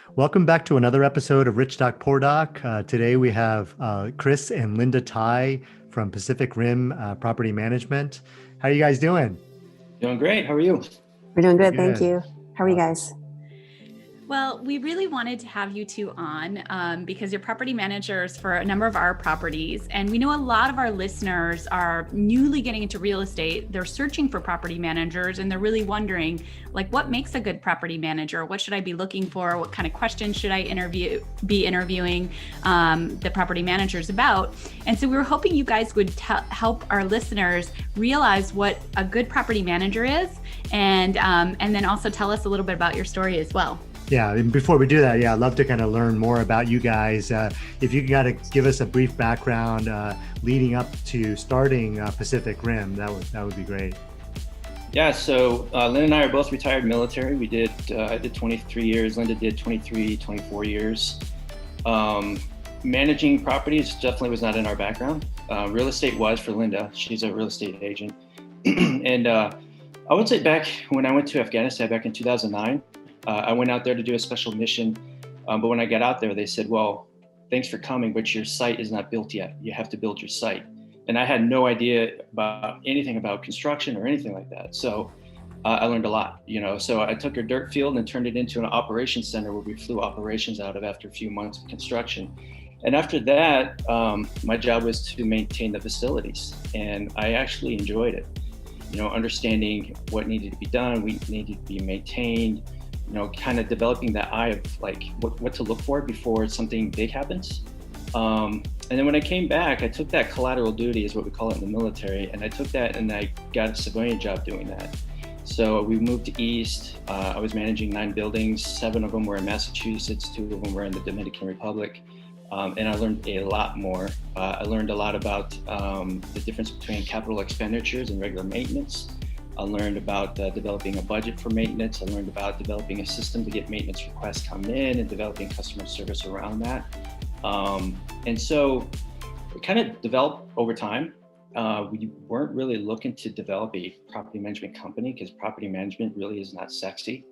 Welcome back to another episode of Rich Doc Poor Doc. Today we have Chris and Linda Tighe from Pacific Rim Property Management. How are you guys doing? Doing great. How are you? We're doing good. Thank you. How are you guys? Well, we really wanted to have you two on because you're property managers for a number of our properties. And we know a lot of our listeners are newly getting into real estate. They're searching for property managers and they're really wondering, like, what makes a good property manager? What should I be looking for? What kind of questions should I be interviewing the property managers about? And so we were hoping you guys would help our listeners realize what a good property manager is and then also tell us a little bit about your story as well. Yeah, and before we do that, I'd love to kind of learn more about you guys. If you got to give us a brief background leading up to starting Pacific Rim, that would be great. Yeah, so Linda and I are both retired military. I did 23 years, Linda did 24 years. Managing properties definitely was not in our background. Real estate was for Linda. She's a real estate agent. And I would say back when I went to Afghanistan back in 2009, I went out there to do a special mission, but when I got out there, they said, well, thanks for coming, but your site is not built yet. You have to build your site. And I had no idea about anything about construction or anything like that. So I learned a lot, So I took a dirt field and turned it into an operations center where we flew operations out of after a few months of construction. And after that, my job was to maintain the facilities, and I actually enjoyed it. Understanding what needed to be done, what needed to be maintained, kind of developing that eye of like what to look for before something big happens. And then when I came back, I took that collateral duty, is what we call it in the military, and I took that and I got a civilian job doing that. So we moved to East. I was managing 9 buildings. 7 of them were in Massachusetts, 2 of them were in the Dominican Republic. And I learned a lot more. I learned a lot about the difference between capital expenditures and regular maintenance. I learned about developing a budget for maintenance. I learned about developing a system to get maintenance requests come in and developing customer service around that. And so it kind of developed over time. We weren't really looking to develop a property management company because property management really is not sexy,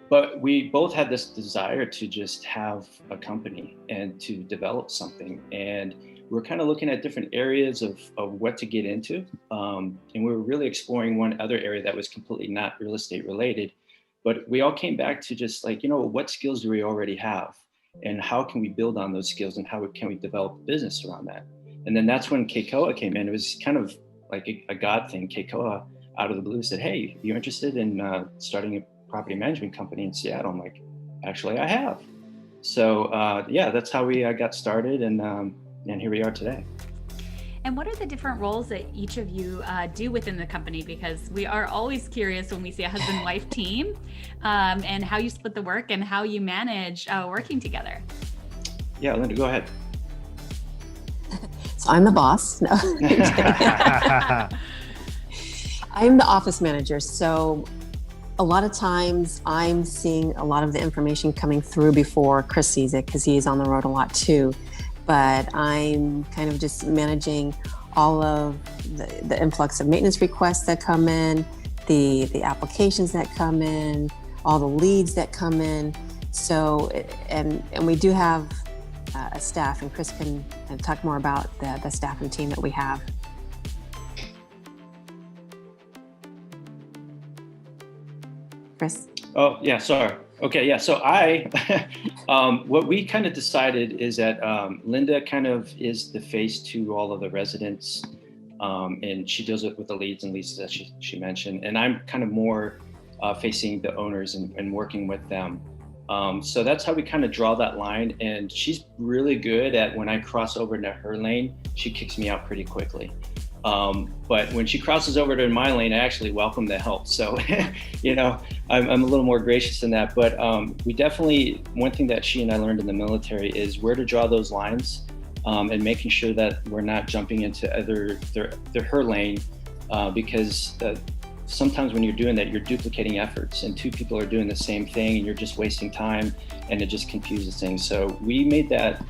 But we both had this desire to just have a company and to develop something. And we're kind of looking at different areas of what to get into. And we were really exploring one other area that was completely not real estate related. But we all came back to just like, what skills do we already have? And how can we build on those skills? And how can we develop a business around that? And then that's when KCOA came in. It was kind of like a God thing. KCOA out of the blue said, hey, you interested in starting a property management company in Seattle? I'm like, actually, I have. So that's how we got started. And here we are today. And what are the different roles that each of you do within the company? Because we are always curious when we see a husband-wife team and how you split the work and how you manage working together. Yeah, Linda, go ahead. So I'm the boss. No. I'm the office manager. So a lot of times I'm seeing a lot of the information coming through before Chris sees it because he's on the road a lot too. But I'm kind of just managing all of the influx of maintenance requests that come in, the applications that come in, all the leads that come in. So, and we do have a staff, and Chris can talk more about the staff and team that we have. Chris? Oh, yeah, sorry. Okay, yeah, so what we kind of decided is that Linda kind of is the face to all of the residents, and she deals with the leads and leases that she mentioned, and I'm kind of more facing the owners and working with them. So that's how we kind of draw that line, and she's really good at when I cross over into her lane, she kicks me out pretty quickly. But when she crosses over to my lane, I actually welcome the help. So, I'm a little more gracious than that. But we definitely, one thing that she and I learned in the military is where to draw those lines and making sure that we're not jumping into her lane because sometimes when you're doing that, you're duplicating efforts and 2 people are doing the same thing and you're just wasting time and it just confuses things. So we made that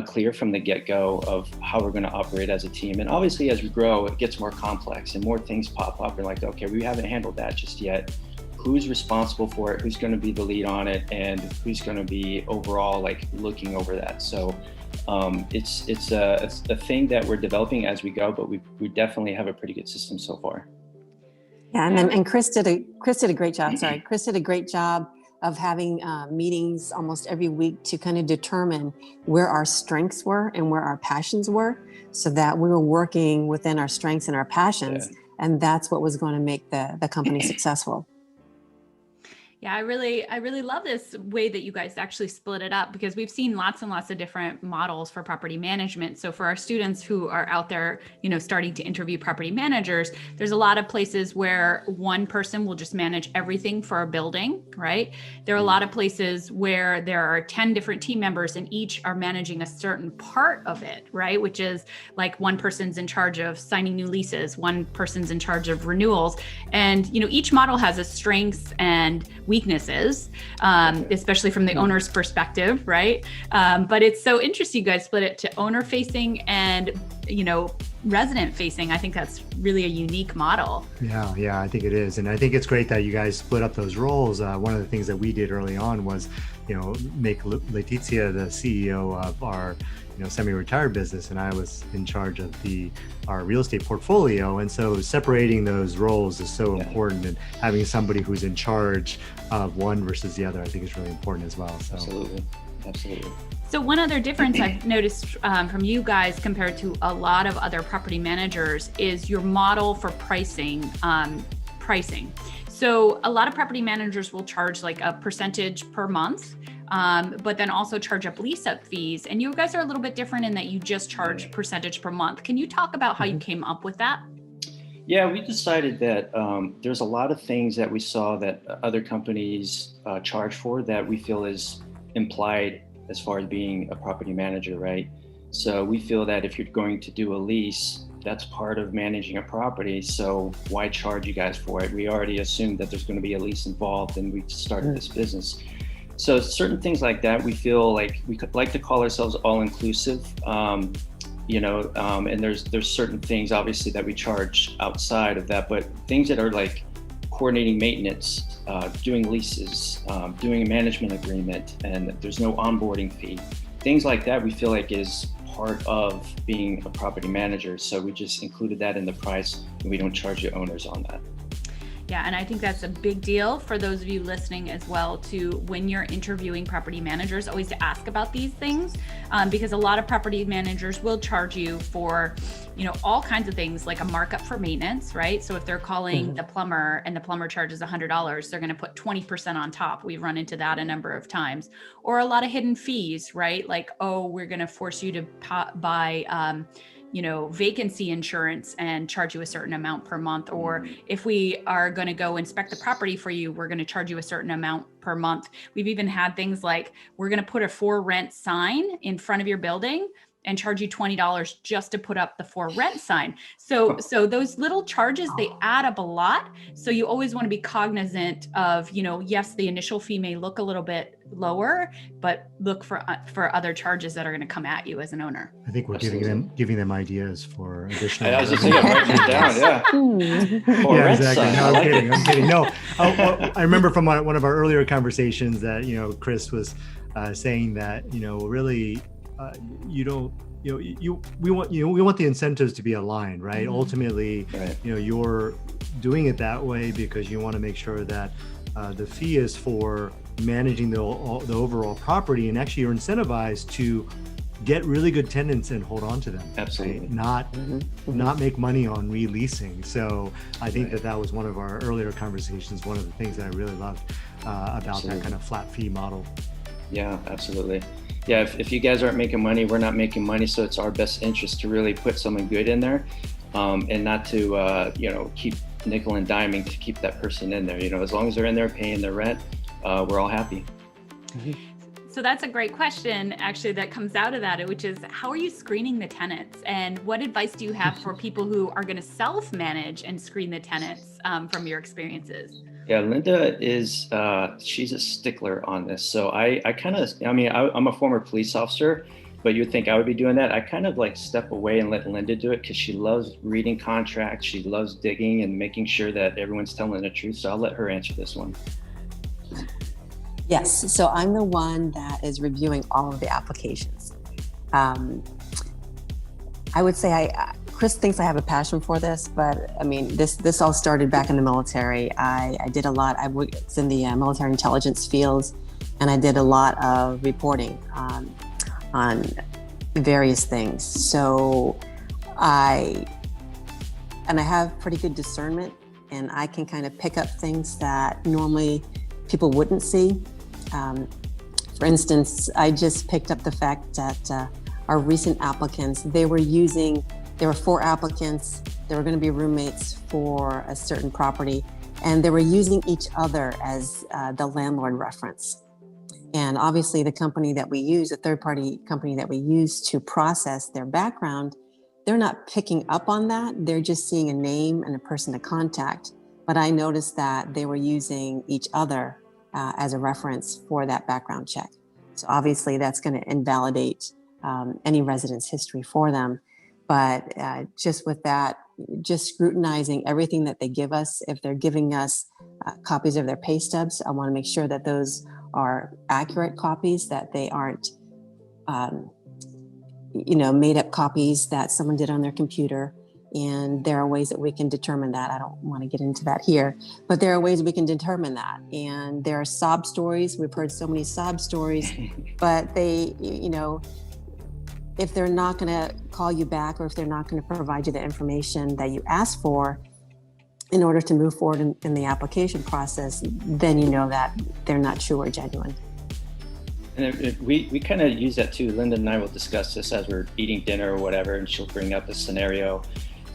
clear from the get-go of how we're going to operate as a team. And obviously as we grow, it gets more complex and more things pop up. We're like, okay, we haven't handled that just yet. who's responsible for it, who's going to be the lead on it, and who's going to be overall like looking over that. So it's a thing that we're developing as we go, but we definitely have a pretty good system so far. Yeah, and Chris did a great job. Sorry, Chris did a great job of having meetings almost every week to kind of determine where our strengths were and where our passions were, so that we were working within our strengths and our passions, and that's what was going to make the company successful. Yeah, I really love this way that you guys actually split it up, because we've seen lots and lots of different models for property management. So for our students who are out there, starting to interview property managers, there's a lot of places where one person will just manage everything for a building, right? There are a lot of places where there are 10 different team members and each are managing a certain part of it, right? Which is like one person's in charge of signing new leases, one person's in charge of renewals. And, each model has its strengths and weaknesses, especially from the owner's perspective, right? But it's so interesting you guys split it to owner facing and, resident facing. I think that's really a unique model. Yeah, I think it is. And I think it's great that you guys split up those roles. One of the things that we did early on was, make Letizia the CEO of our semi-retired business, and I was in charge of our real estate portfolio. And so separating those roles is so important, and having somebody who's in charge of one versus the other, I think is really important as well. So. Absolutely. So one other difference I've noticed from you guys compared to a lot of other property managers is your model for pricing. So a lot of property managers will charge like a percentage per month, but then also charge up lease up fees. And you guys are a little bit different in that you just charge percentage per month. Can you talk about how you came up with that? Yeah, we decided that there's a lot of things that we saw that other companies charge for that we feel is implied as far as being a property manager, right? So we feel that if you're going to do a lease, that's part of managing a property. So why charge you guys for it? We already assumed that there's going to be a lease involved, and we started this business. So certain things like that, we feel like we could like to call ourselves all inclusive, and there's certain things obviously that we charge outside of that, but things that are like coordinating maintenance, doing leases, doing a management agreement, and there's no onboarding fee. Things like that we feel like is part of being a property manager. So we just included that in the price, and we don't charge the owners on that. Yeah, and I think that's a big deal for those of you listening as well, to when you're interviewing property managers, always to ask about these things, because a lot of property managers will charge you for, all kinds of things, like a markup for maintenance, right? So if they're calling the plumber and the plumber charges $100, they're going to put 20% on top. We've run into that a number of times. Or a lot of hidden fees, right? Like, we're going to force you to buy vacancy insurance and charge you a certain amount per month. Or if we are going to go inspect the property for you, we're going to charge you a certain amount per month. We've even had things like, we're going to put a for rent sign in front of your building and charge you $20 just to put up the for rent sign. So those little charges, they add up a lot. So you always want to be cognizant of, yes, the initial fee may look a little bit lower, but look for other charges that are going to come at you as an owner. I think we're giving them ideas for additional. I was just saying, writing it down. Yeah, exactly. No, I'm kidding. No, I remember from one of our earlier conversations that Chris was saying that really. We want the incentives to be aligned, right? Ultimately, you're doing it that way because you want to make sure that the fee is for managing the overall property, and actually you're incentivized to get really good tenants and hold on to them. Absolutely. Right? Not make money on releasing. So I think that was one of our earlier conversations. One of the things that I really loved about that kind of flat fee model. Yeah, absolutely. Yeah, if you guys aren't making money, we're not making money. So it's our best interest to really put someone good in there, and not to keep nickel and diming to keep that person in there. As long as they're in there paying their rent, we're all happy. So that's a great question, actually, that comes out of that, which is, how are you screening the tenants? And what advice do you have for people who are going to self-manage and screen the tenants from your experiences? Yeah, Linda she's a stickler on this. So I'm a former police officer. but you'd think I would be doing that. I kind of like step away and let Linda do it because she loves reading contracts. She loves digging and making sure that everyone's telling the truth. So I'll let her answer this one. Yes, so I'm the one that is reviewing all of the applications. I would say Chris thinks I have a passion for this, but I mean, this all started back in the military. I did a lot. I was in the military intelligence fields, and I did a lot of reporting on various things. So I have pretty good discernment, and I can kind of pick up things that normally people wouldn't see. For instance, I just picked up the fact that our recent applicants, there were 4 applicants. They were going to be roommates for a certain property, and they were using each other as the landlord reference. And obviously the company that we use, a third-party company that we use to process their background, they're not picking up on that. They're just seeing a name and a person to contact. But I noticed that they were using each other as a reference for that background check. So obviously that's going to invalidate any residence history for them. But just with that, just scrutinizing everything that they give us, if they're giving us copies of their pay stubs, I want to make sure that those are accurate copies, that they aren't, made up copies that someone did on their computer. And there are ways that we can determine that. I don't want to get into that here, but there are ways we can determine that. And there are sob stories. We've heard so many sob stories, but they, if they're not going to call you back, or if they're not going to provide you the information that you asked for in order to move forward in the application process, then you know that they're not true or genuine. And we kind of use that too. Linda and I will discuss this as we're eating dinner or whatever, and she'll bring up a scenario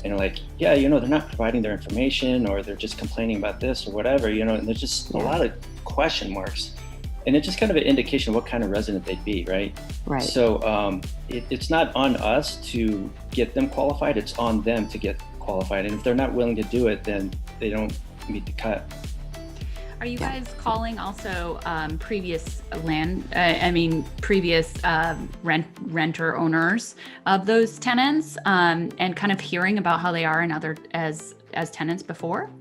and like, yeah, they're not providing their information, or they're just complaining about this or whatever, and there's just a lot of question marks. And it's just kind of an indication of what kind of resident they'd be, right? Right. So it's not on us to get them qualified, it's on them to get qualified. And if they're not willing to do it, then they don't meet the cut. Are you guys calling also previous renter owners of those tenants and kind of hearing about how they are in other as tenants before?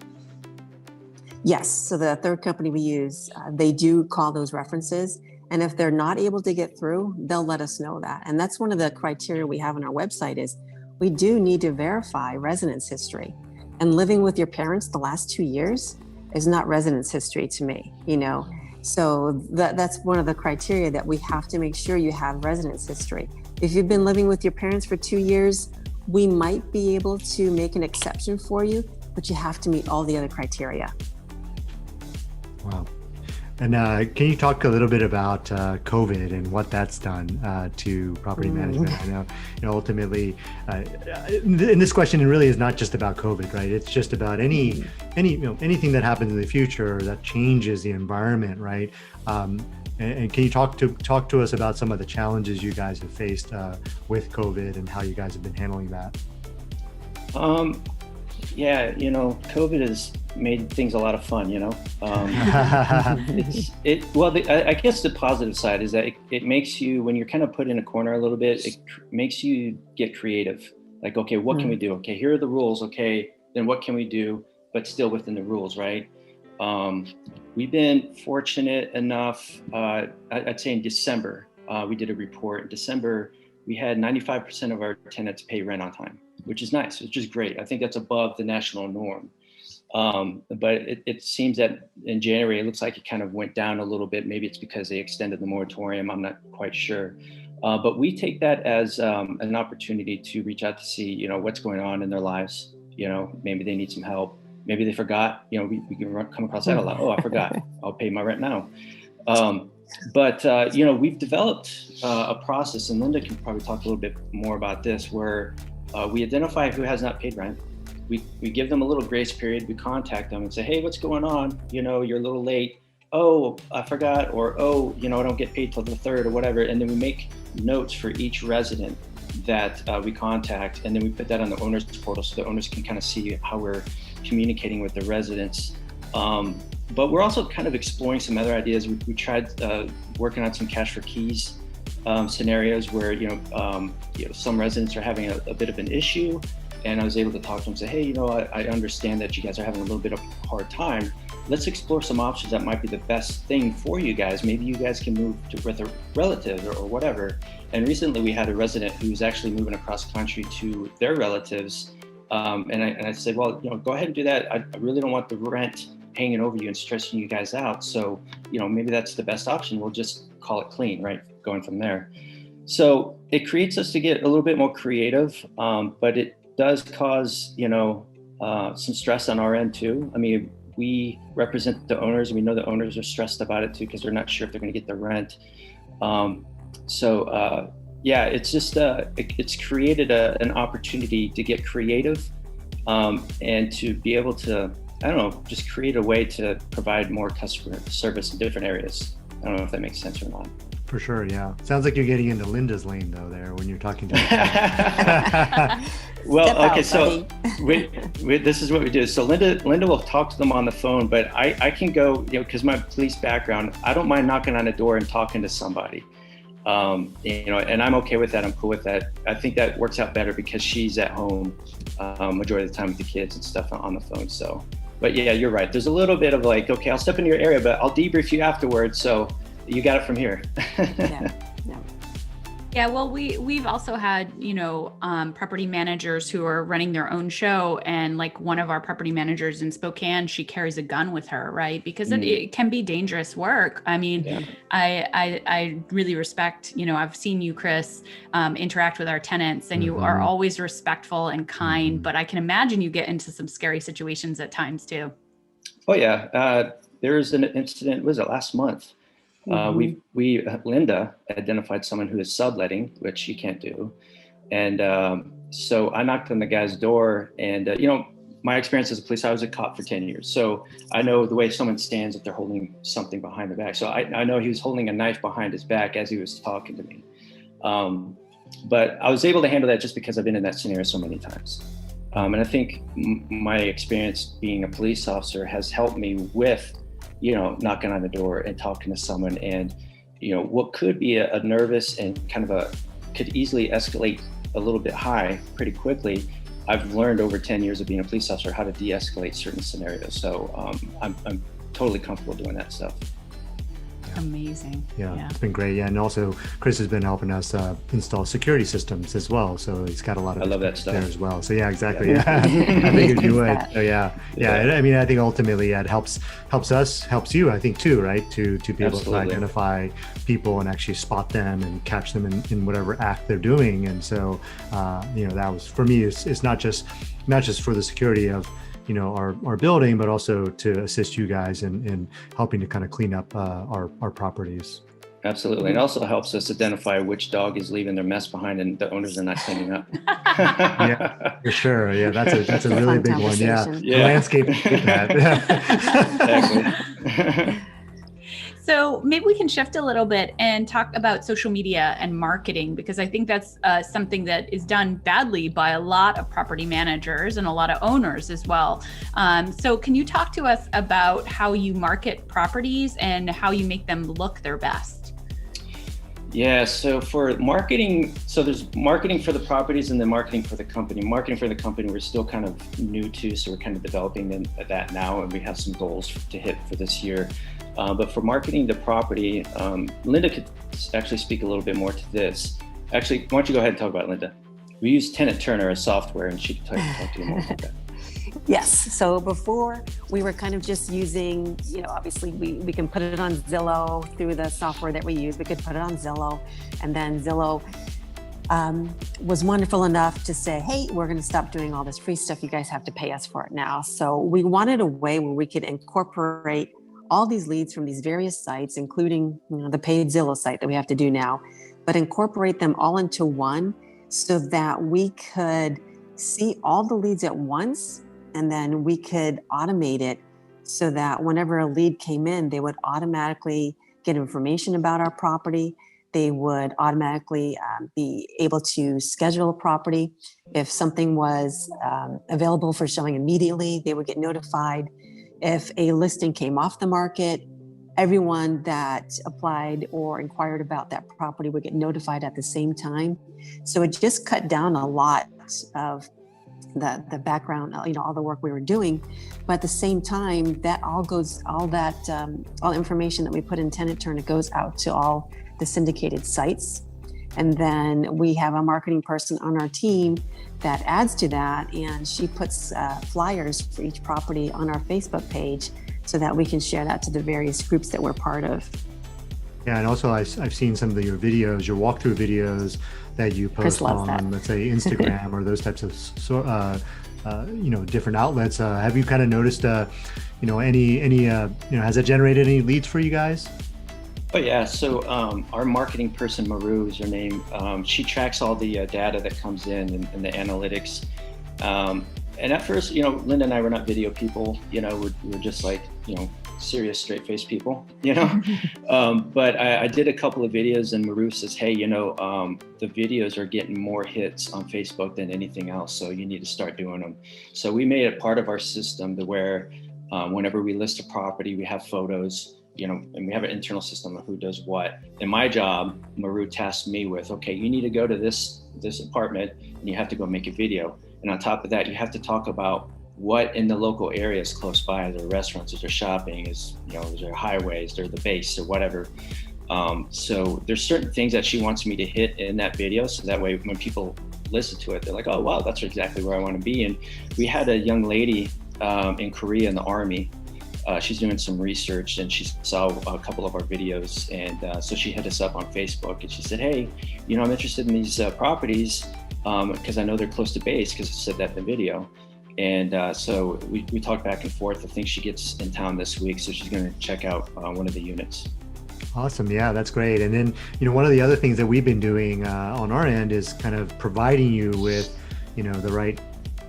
Yes. So the third company we use, they do call those references. And if they're not able to get through, they'll let us know that. And that's one of the criteria we have on our website is we do need to verify residence history. And living with your parents the last 2 years is not residence history to me, So that's one of the criteria that we have to make sure you have residence history. If you've been living with your parents for 2 years, we might be able to make an exception for you, but you have to meet all the other criteria. Wow. And can you talk a little bit about COVID and what that's done to property management? I know, ultimately, and this question really is not just about COVID, right? It's just about anything that happens in the future that changes the environment, right? And can you talk to us about some of the challenges you guys have faced with COVID and how you guys have been handling that? Yeah, COVID has made things a lot of fun, I guess the positive side is that it makes you, when you're kind of put in a corner a little bit, it makes you get creative. Like, okay, what can we do? Okay, here are the rules. Okay, then what can we do, but still within the rules, right? We've been fortunate enough, I'd say in December, we did a report. In December, we had 95% of our tenants pay rent on time, which is nice, which is great. I think that's above the national norm. But it seems that in January, it looks like it kind of went down a little bit. Maybe it's because they extended the moratorium. I'm not quite sure. But we take that as an opportunity to reach out to see, what's going on in their lives. Maybe they need some help. Maybe they forgot. We can come across that a lot. Oh, I forgot. I'll pay my rent now. But we've developed a process, and Linda can probably talk a little bit more about this, where we identify who has not paid rent. We give them a little grace period. We contact them and say, hey, what's going on? You're a little late. Oh, I forgot. Or, oh, I don't get paid till the 3rd or whatever. And then we make notes for each resident that we contact. And then we put that on the owner's portal so the owners can kind of see how we're communicating with the residents. But we're also kind of exploring some other ideas. We tried working on some cash for keys scenarios where, some residents are having a bit of an issue, and I was able to talk to them and say, hey, I understand that you guys are having a little bit of a hard time. Let's explore some options that might be the best thing for you guys. Maybe you guys can move with a relative or whatever. And recently we had a resident who's actually moving across country to their relatives. And I said, well, go ahead and do that. I really don't want the rent hanging over you and stressing you guys out. So, maybe that's the best option. We'll just call it clean, right? Going from there. So it creates us to get a little bit more creative, but it does cause, some stress on our end too. I mean, we represent the owners, and we know the owners are stressed about it too, because they're not sure if they're going to get the rent. It's just, it's created an opportunity to get creative, and to be able to, just create a way to provide more customer service in different areas. I don't know if that makes sense or not. For sure, yeah. Sounds like you're getting into Linda's lane though there when you're talking to her. Well, okay, so this is what we do. So Linda will talk to them on the phone, but I can go, because my police background, I don't mind knocking on a door and talking to somebody. And I'm okay with that. I'm cool with that. I think that works out better because she's at home majority of the time with the kids and stuff on the phone. So, but yeah, you're right. There's a little bit of like, okay, I'll step into your area, but I'll debrief you afterwards. So you got it from here. Yeah, well, we've also had, property managers who are running their own show, and like one of our property managers in Spokane, she carries a gun with her, right? Because it can be dangerous work. I mean, yeah. I really respect, I've seen you, Chris, interact with our tenants, and you are always respectful and kind, but I can imagine you get into some scary situations at times too. Oh yeah, there's an incident, was it last month? Linda identified someone who is subletting, which she can't do. And so I knocked on the guy's door, and, my experience as a police, I was a cop for 10 years. So I know the way someone stands if they're holding something behind their back. So I know he was holding a knife behind his back as he was talking to me. But I was able to handle that just because I've been in that scenario so many times. And I think my experience being a police officer has helped me with knocking on the door and talking to someone, and, what could be a nervous and kind of could easily escalate a little bit high pretty quickly. I've learned over 10 years of being a police officer how to de-escalate certain scenarios. So I'm totally comfortable doing that stuff. Amazing. Yeah, it's been great. Yeah, and also Chris has been helping us install security systems as well. So he's got a lot of, I love that stuff there as well. So yeah, exactly. Yeah. I think you would. So yeah. I mean, I think ultimately it helps you, I think too, right? To be able to identify people and actually spot them and catch them in whatever act they're doing. And so, that was, for me, it's not just for the security of our building, but also to assist you guys in helping to kind of clean up our properties. Absolutely. It also helps us identify which dog is leaving their mess behind and the owners are not cleaning up. Yeah, for sure. Yeah, that's a really big one. Yeah. The landscape. Exactly. So maybe we can shift a little bit and talk about social media and marketing, because I think that's something that is done badly by a lot of property managers and a lot of owners as well. So can you talk to us about how you market properties and how you make them look their best? Yeah, so for marketing, there's marketing for the properties and then marketing for the company. Marketing for the company, we're still kind of new to, so we're kind of developing that now, and we have some goals to hit for this year. But for marketing the property, Linda could actually speak a little bit more to this. Actually, why don't you go ahead and talk about it, Linda? We use Tenant Turner as software, and she can talk to you more about that. Yes. So before we were kind of just using, obviously we can put it on Zillow through the software that we use. We could put it on Zillow, and then Zillow was wonderful enough to say, hey, we're going to stop doing all this free stuff. You guys have to pay us for it now. So we wanted a way where we could incorporate all these leads from these various sites, including the paid Zillow site that we have to do now, but incorporate them all into one so that we could see all the leads at once, and then we could automate it so that whenever a lead came in, they would automatically get information about our property. They would automatically be able to schedule a property. If something was available for showing immediately, they would get notified. If a listing came off the market, everyone that applied or inquired about that property would get notified at the same time. So it just cut down a lot of the background, all the work we were doing. But at the same time, that all information that we put in Tenant Turn, it goes out to all the syndicated sites. And then we have a marketing person on our team that adds to that, and she puts flyers for each property on our Facebook page so that we can share that to the various groups that we're part of. Yeah, and also I've seen some of your videos, your walkthrough videos that you post on, let's say, Instagram or those types of different outlets. Have you kind of noticed, has it generated any leads for you guys? Oh yeah, so our marketing person, Maru is her name, she tracks all the data that comes in and the analytics. And at first, Linda and I were not video people, we're just like, serious straight-faced people, but I did a couple of videos and Maru says, hey, the videos are getting more hits on Facebook than anything else, so you need to start doing them. So we made it part of our system to where whenever we list a property, we have photos, and we have an internal system of who does what. And my job, Maru tasked me with, okay, you need to go to this apartment and you have to go make a video. And on top of that, you have to talk about what in the local areas close by, is there restaurants, is there shopping, is there highways, there the base or whatever. So there's certain things that she wants me to hit in that video. So that way when people listen to it, they're like, oh, wow, that's exactly where I want to be. And we had a young lady in Korea in the Army. She's doing some research and she saw a couple of our videos. And so she hit us up on Facebook and she said, hey, I'm interested in these properties because I know they're close to base because it said that in the video. And so we talked back and forth. I think she gets in town this week, so she's going to check out one of the units. Awesome. Yeah, that's great. And then, one of the other things that we've been doing on our end is kind of providing you with, the right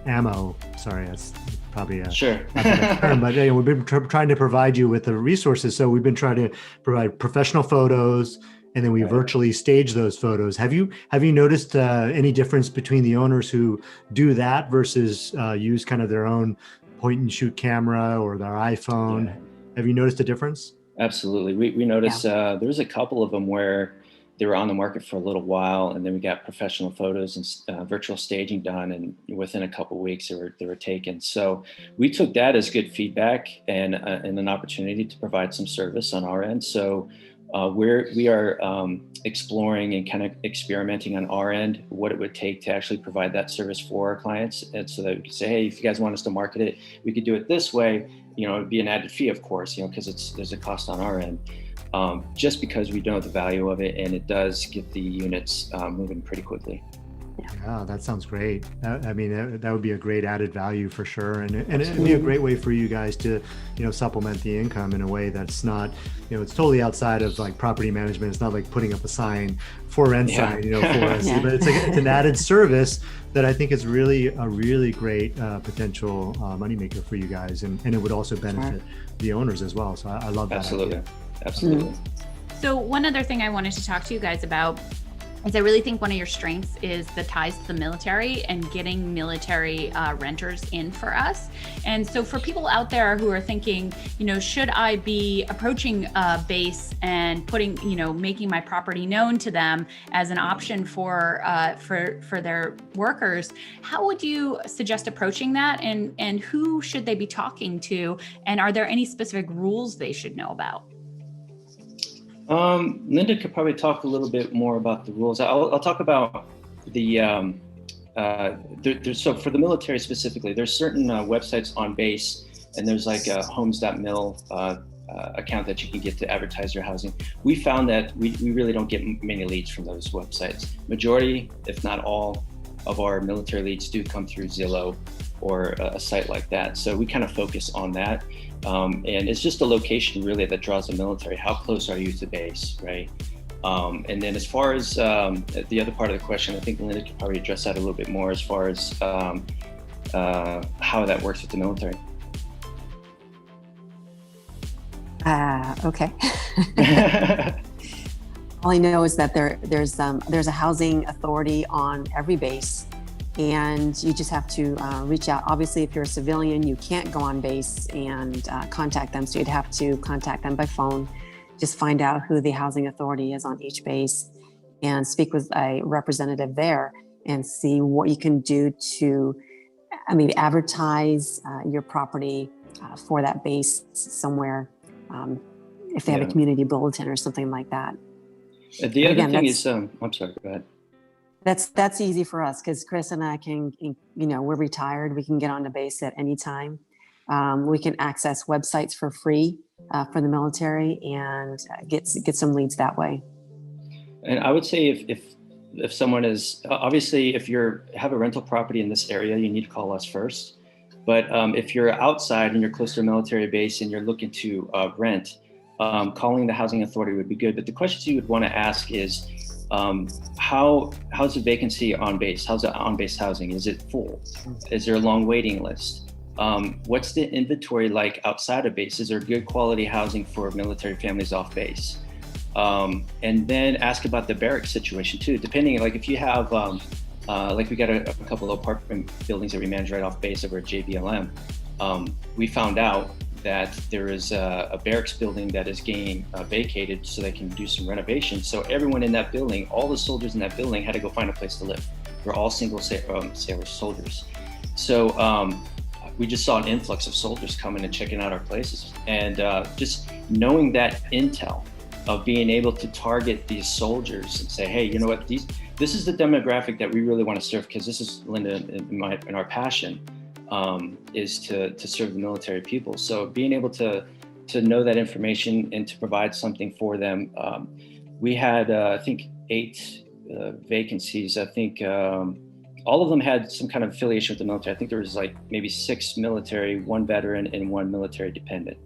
ammo. Sorry, that's probably sure. Not the best term, but we've been trying to provide you with the resources. So we've been trying to provide professional photos, and then we virtually stage those photos. Have you noticed any difference between the owners who do that versus use kind of their own point and shoot camera or their iPhone? Yeah. Have you noticed a difference? Absolutely. We noticed there was a couple of them where they were on the market for a little while, and then we got professional photos and virtual staging done, and within a couple of weeks they were taken. So we took that as good feedback and an opportunity to provide some service on our end. So we are exploring and kind of experimenting on our end what it would take to actually provide that service for our clients, and so that we could say, hey, if you guys want us to market it, we could do it this way. It'd be an added fee, of course, because there's a cost on our end, just because we know the value of it, and it does get the units moving pretty quickly. Yeah, that sounds great. That would be a great added value for sure, and it'd be a great way for you guys to, supplement the income in a way that's not, it's totally outside of like property management. It's not like putting up a sign for rent sign, for us, but it's an added service that I think is really a really great potential moneymaker for you guys, and it would also benefit the owners as well. So I love that. Absolutely. Idea. Absolutely. So one other thing I wanted to talk to you guys about is I really think one of your strengths is the ties to the military and getting military renters in for us. And so for people out there who are thinking, should I be approaching a base and putting, making my property known to them as an option for their workers, how would you suggest approaching that? And who should they be talking to? And are there any specific rules they should know about? Linda could probably talk a little bit more about the rules. I'll talk about the, so for the military specifically, there's certain websites on base, and there's like a homes.mil account that you can get to advertise your housing. We found that we really don't get many leads from those websites. Majority, if not all, of our military leads do come through Zillow or a site like that. So we kind of focus on that. And it's just a location really that draws the military. How close are you to base, right? And then as far as the other part of the question, I think Linda could probably address that a little bit more as far as how that works with the military. Okay. All I know is that there's a housing authority on every base, and you just have to reach out. Obviously, if you're a civilian, you can't go on base and contact them. So you'd have to contact them by phone, just find out who the housing authority is on each base and speak with a representative there and see what you can do to, advertise your property for that base somewhere. If they have a community bulletin or something like that. The other thing is, I'm sorry, go ahead. That's easy for us because Chris and I can, we're retired. We can get on the base at any time. We can access websites for free for the military and get some leads that way. And I would say if someone is, obviously, if you have a rental property in this area, you need to call us first. But if you're outside and you're close to a military base and you're looking to rent, calling the housing authority would be good. But the questions you would want to ask is, how's the vacancy on base? How's the on-base housing? Is it full? Is there a long waiting list? What's the inventory like outside of base? Is there good quality housing for military families off base? And then ask about the barracks situation too, depending, like if you have, like we got a couple of apartment buildings that we manage right off base over at JBLM. We found out that there is a barracks building that is getting vacated so they can do some renovations. So everyone in that building, all the soldiers in that building had to go find a place to live. We're all single sailor soldiers. So we just saw an influx of soldiers coming and checking out our places. And just knowing that intel of being able to target these soldiers and say, hey, you know what, this is the demographic that we really want to serve, because this is, Linda, in our passion. Is to serve the military people. So being able to know that information and to provide something for them. We had, I think, 8 vacancies. I think all of them had some kind of affiliation with the military. I think there was like maybe 6 military, 1 veteran, and 1 military dependent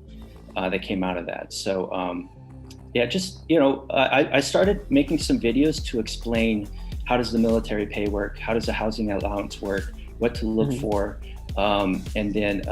that came out of that. So I started making some videos to explain how does the military pay work, how does the housing allowance work, what to look for. And then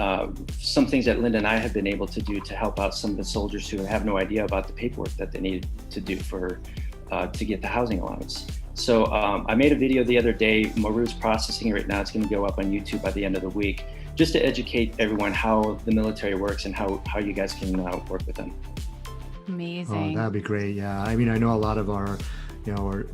some things that Linda and I have been able to do to help out some of the soldiers who have no idea about the paperwork that they need to do to get the housing allowance. So I made a video the other day. Maru's processing it right now. It's going to go up on YouTube by the end of the week, just to educate everyone how the military works and how you guys can work with them. Amazing. Oh, that'd be great. Yeah. I mean, I know a lot of our, or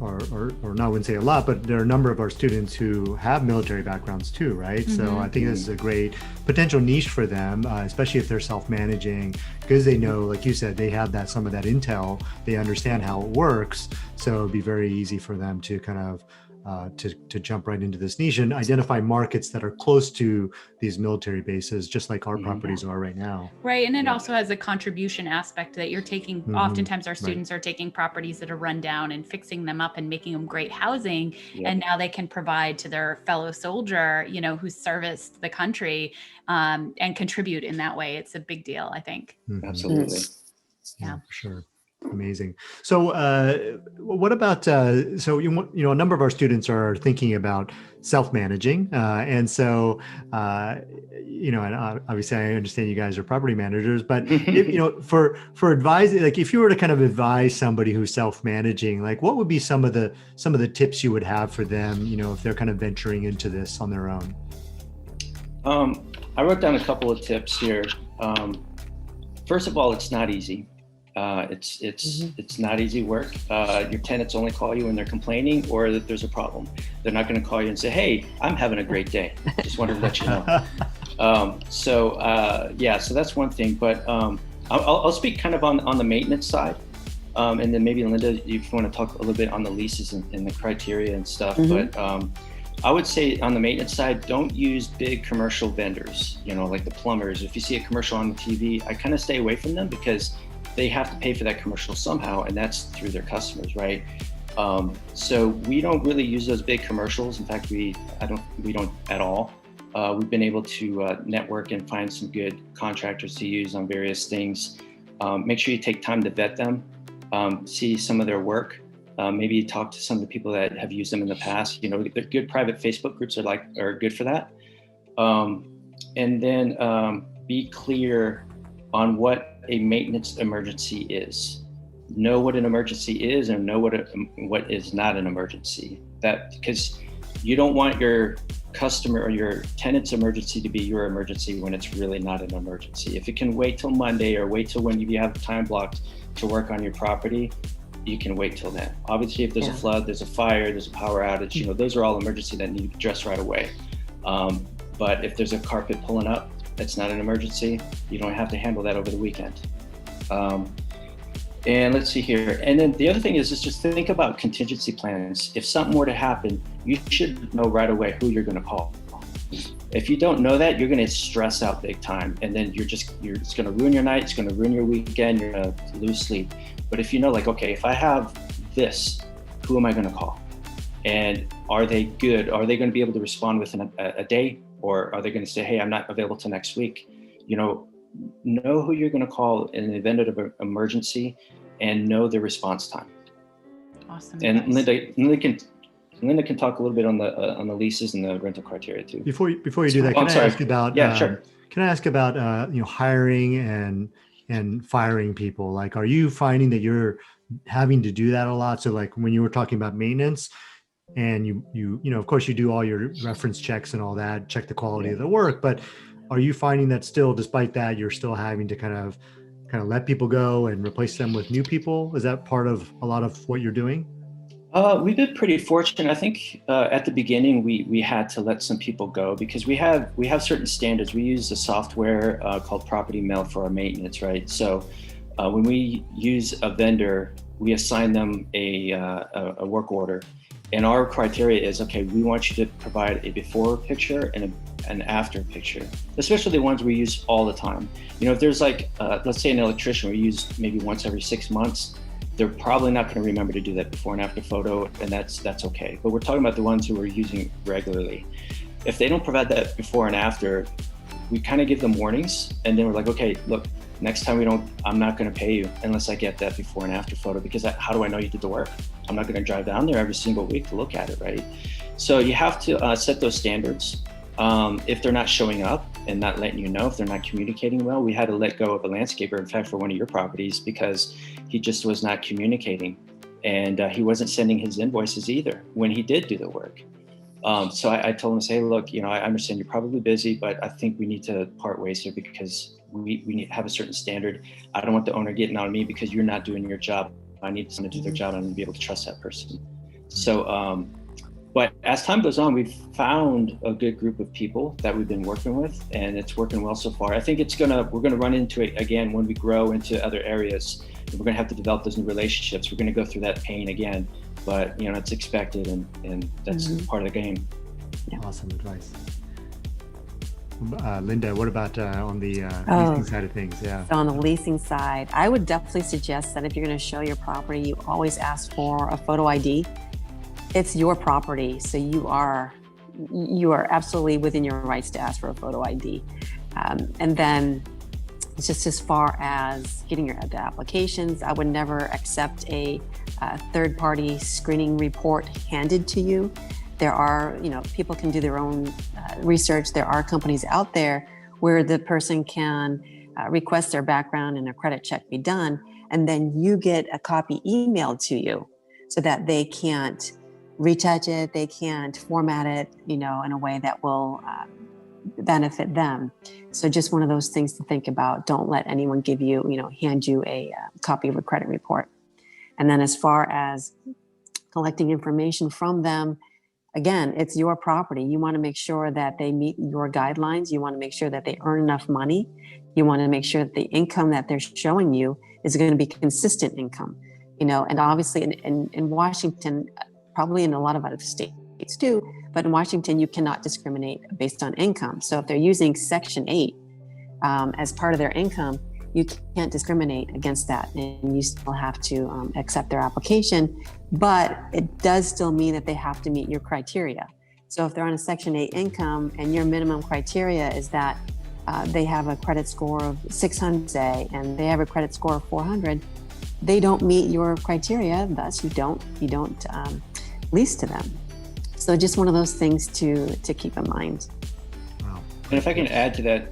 not, I wouldn't say a lot, but there are a number of our students who have military backgrounds too, right? Mm-hmm. So I think this is a great potential niche for them, especially if they're self-managing, because they know, like you said, they have some of that intel, they understand how it works. So it'd be very easy for them to kind of to jump right into this niche and identify markets that are close to these military bases, just like our properties are right now. Right. And it also has a contribution aspect that you're taking. Oftentimes our students are taking properties that are run down and fixing them up and making them great housing. Yep. And now they can provide to their fellow soldier, who's serviced the country, and contribute in that way. It's a big deal, I think. Mm-hmm. Absolutely. Yeah, for sure. Amazing. So what about, a number of our students are thinking about self-managing. And so, and obviously I understand you guys are property managers, but for advising, like if you were to kind of advise somebody who's self-managing, like what would be some of the tips you would have for them, if they're kind of venturing into this on their own? I wrote down a couple of tips here. First of all, it's not easy. It's not easy work. Your tenants only call you when they're complaining or that there's a problem. They're not going to call you and say, "Hey, I'm having a great day. Just wanted to let you know." So that's one thing. But I'll speak kind of on the maintenance side, and then maybe Linda, if you want to talk a little bit on the leases and the criteria and stuff. Mm-hmm. But I would say on the maintenance side, don't use big commercial vendors. Like the plumbers. If you see a commercial on the TV, I kind of stay away from them because they have to pay for that commercial somehow, and that's through their customers, right? So we don't really use those big commercials. In fact, we don't at all. We've been able to network and find some good contractors to use on various things. Make sure you take time to vet them, see some of their work. Maybe talk to some of the people that have used them in the past. The good private Facebook groups are good for that. And then be clear on what a maintenance emergency is. Know what an emergency is and know what is not an emergency. That because you don't want your customer or your tenant's emergency to be your emergency when it's really not an emergency. If it can wait till Monday or wait till when you have time blocked to work on your property, you can wait till then. Obviously, if there's a flood, there's a fire, there's a power outage, those are all emergency that need to be addressed right away. But if there's a carpet pulling up, that's not an emergency. You don't have to handle that over the weekend. And let's see here. And then the other thing is just think about contingency plans. If something were to happen, you should know right away who you're going to call. If you don't know that, you're going to stress out big time. And then it's going to ruin your night. It's going to ruin your weekend. You're going to lose sleep. But if you know, like, okay, if I have this, who am I going to call? And are they good? Are they going to be able to respond within a day? Or are they going to say, hey, I'm not available till next week? Know who you're going to call in the event of an emergency and know the response time. Awesome. And Linda can talk a little bit on the leases and the rental criteria too. Before you do that, can I ask about hiring and firing people? Like, are you finding that you're having to do that a lot? So like when you were talking about maintenance, and you of course you do all your reference checks and all that, check the quality of the work, but are you finding that still, despite that, you're still having to kind of let people go and replace them with new people? Is that part of a lot of what you're doing? We've been pretty fortunate. I think at the beginning we had to let some people go because we have certain standards. We use a software called Property Mail for our maintenance, right? So when we use a vendor, we assign them a work order. And our criteria is, okay, we want you to provide a before picture and an after picture, especially the ones we use all the time. If there's like, let's say an electrician we use maybe once every 6 months, they're probably not going to remember to do that before and after photo, and that's okay. But we're talking about the ones who we're using regularly. If they don't provide that before and after, we kind of give them warnings, and then we're like, okay, look, next time I'm not going to pay you unless I get that before and after photo, because how do I know you did the work? I'm not going to drive down there every single week to look at it, right? So you have to set those standards. If they're not showing up and not letting you know, if they're not communicating well, we had to let go of a landscaper, in fact, for one of your properties, because he just was not communicating, and he wasn't sending his invoices either when he did do the work. So I told him to say, look, I understand you're probably busy, but I think we need to part ways here because we need to have a certain standard. I don't want the owner getting on me because you're not doing your job. I need someone to do their job and to be able to trust that person. So, but as time goes on, we've found a good group of people that we've been working with, and it's working well so far. I think we're gonna run into it again when we grow into other areas. We're gonna have to develop those new relationships. We're gonna go through that pain again, but it's expected, and that's part of the game. Awesome advice. Linda, what about on the leasing side of things? Yeah. So on the leasing side, I would definitely suggest that if you're going to show your property, you always ask for a photo ID. It's your property, so you are absolutely within your rights to ask for a photo ID. And then just as far as getting the applications, I would never accept a third-party screening report handed to you. There are, people can do their own research. There are companies out there where the person can request their background and a credit check be done, and then you get a copy emailed to you so that they can't retouch it, they can't format it, in a way that will benefit them. So just one of those things to think about. Don't let anyone give you, hand you a copy of a credit report. And then as far as collecting information from them, again, it's your property. You want to make sure that they meet your guidelines. You want to make sure that they earn enough money. You want to make sure that the income that they're showing you is going to be consistent income. And obviously in Washington, probably in a lot of other states too, but in Washington, you cannot discriminate based on income. So if they're using Section 8 as part of their income, you can't discriminate against that, and you still have to accept their application, but it does still mean that they have to meet your criteria. So if they're on a Section 8 income and your minimum criteria is that they have a credit score of 600, say, and they have a credit score of 400, they don't meet your criteria, thus you don't lease to them. So just one of those things to keep in mind. Wow. And if I can add to that,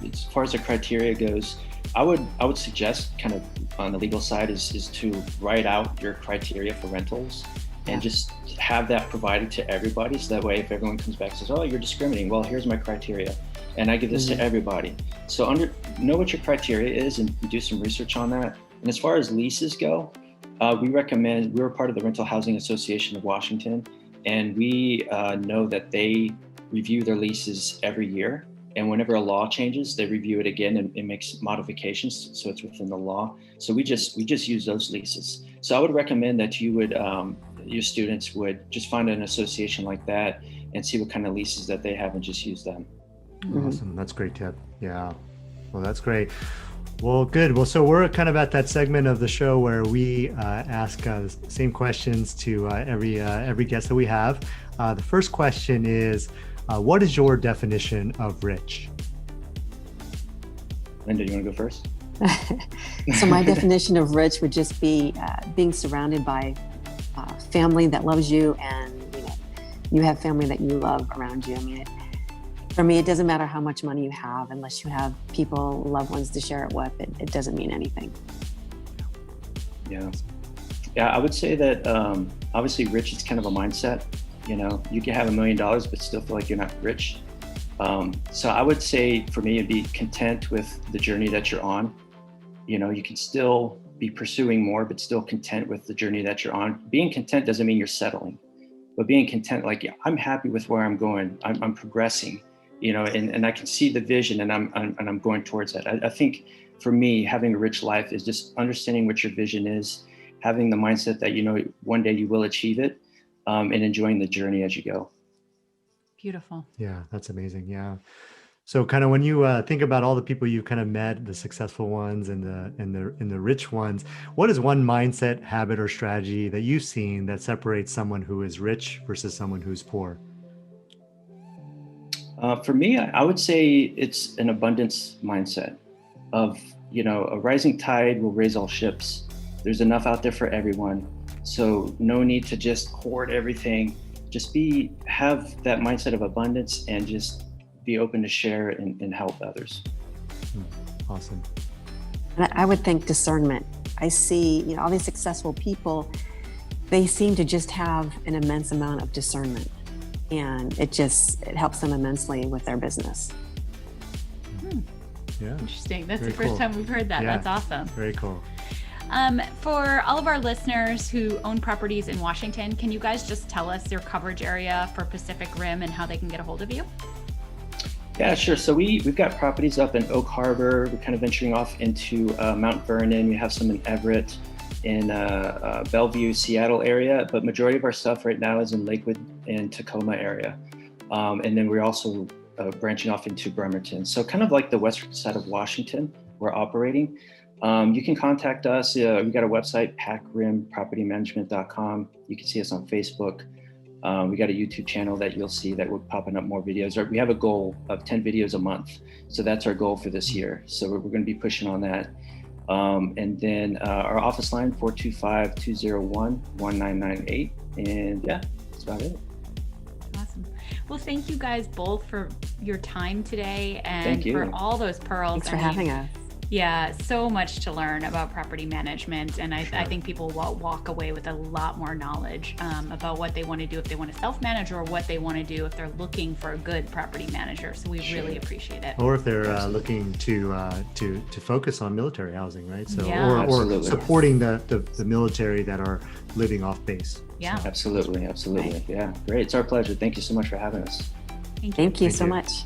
as far as the criteria goes, I would suggest, kind of on the legal side, is to write out your criteria for rentals. and just have that provided to everybody. So that way, if everyone comes back and says, oh, you're discriminating, well, here's my criteria. And I give this to everybody. So know what your criteria is and do some research on that. And as far as leases go, we recommend, we're part of the Rental Housing Association of Washington, and we know that they review their leases every year. And whenever a law changes, they review it again and it makes modifications, so it's within the law. So we just use those leases. So I would recommend that you would, your students would just find an association like that and see what kind of leases that they have and just use them. Awesome. That's a great tip. Yeah. Well, that's great. Well, good. Well, so we're kind of at that segment of the show where we ask the same questions to every guest that we have. The first question is, what is your definition of rich? Linda, you want to go first? So my definition of rich would just be being surrounded by family that loves you, and you have family that you love around you. I mean, for me, it doesn't matter how much money you have, unless you have people, loved ones to share it with. It doesn't mean anything. Yeah, I would say that obviously rich is kind of a mindset. You can have $1 million, but still feel like you're not rich. So I would say for me, it'd be content with the journey that you're on. You can still be pursuing more, but still content with the journey that you're on. Being content doesn't mean you're settling, but being content, like, yeah, I'm happy with where I'm going. I'm progressing, and I can see the vision, and I'm going towards that. I think for me, having a rich life is just understanding what your vision is, having the mindset that, one day you will achieve it, and enjoying the journey as you go. Beautiful. Yeah, that's amazing. Yeah. So kind of when you think about all the people you kind of met, the successful ones and the rich ones, what is one mindset, habit, or strategy that you've seen that separates someone who is rich versus someone who's poor? For me, I would say it's an abundance mindset of, a rising tide will raise all ships. There's enough out there for everyone. So no need to just hoard everything. Just have that mindset of abundance and just be open to share and help others. Awesome. And I would think discernment. I see, all these successful people, they seem to just have an immense amount of discernment, and it helps them immensely with their business. Yeah. Interesting. That's Very the first cool. time we've heard that. Yeah. That's awesome. Very cool. For all of our listeners who own properties in Washington, can you guys just tell us your coverage area for Pacific Rim and how they can get a hold of you? Yeah, sure. So we've got properties up in Oak Harbor. We're kind of venturing off into Mount Vernon. We have some in Everett, in Bellevue, Seattle area, but majority of our stuff right now is in Lakewood and Tacoma area. And then we're also branching off into Bremerton. So kind of like the western side of Washington, we're operating. You can contact us. We've got a website, packrimpropertymanagement.com. You can see us on Facebook. We got a YouTube channel that you'll see that we're popping up more videos. We have a goal of 10 videos a month. So that's our goal for this year. So we're going to be pushing on that. And then our office line, 425-201-1998. And yeah, that's about it. Awesome. Well, thank you guys both for your time today and for all those pearls. Thanks for having us. Yeah, so much to learn about property management. And I think people will walk away with a lot more knowledge about what they want to do if they want to self-manage, or what they want to do if they're looking for a good property manager. So we really appreciate it. Or if they're looking to focus on military housing, right? So or supporting the military that are living off base. Yeah. So. Absolutely. Yeah, great. It's our pleasure. Thank you so much for having us. Thank you. Thank you so much.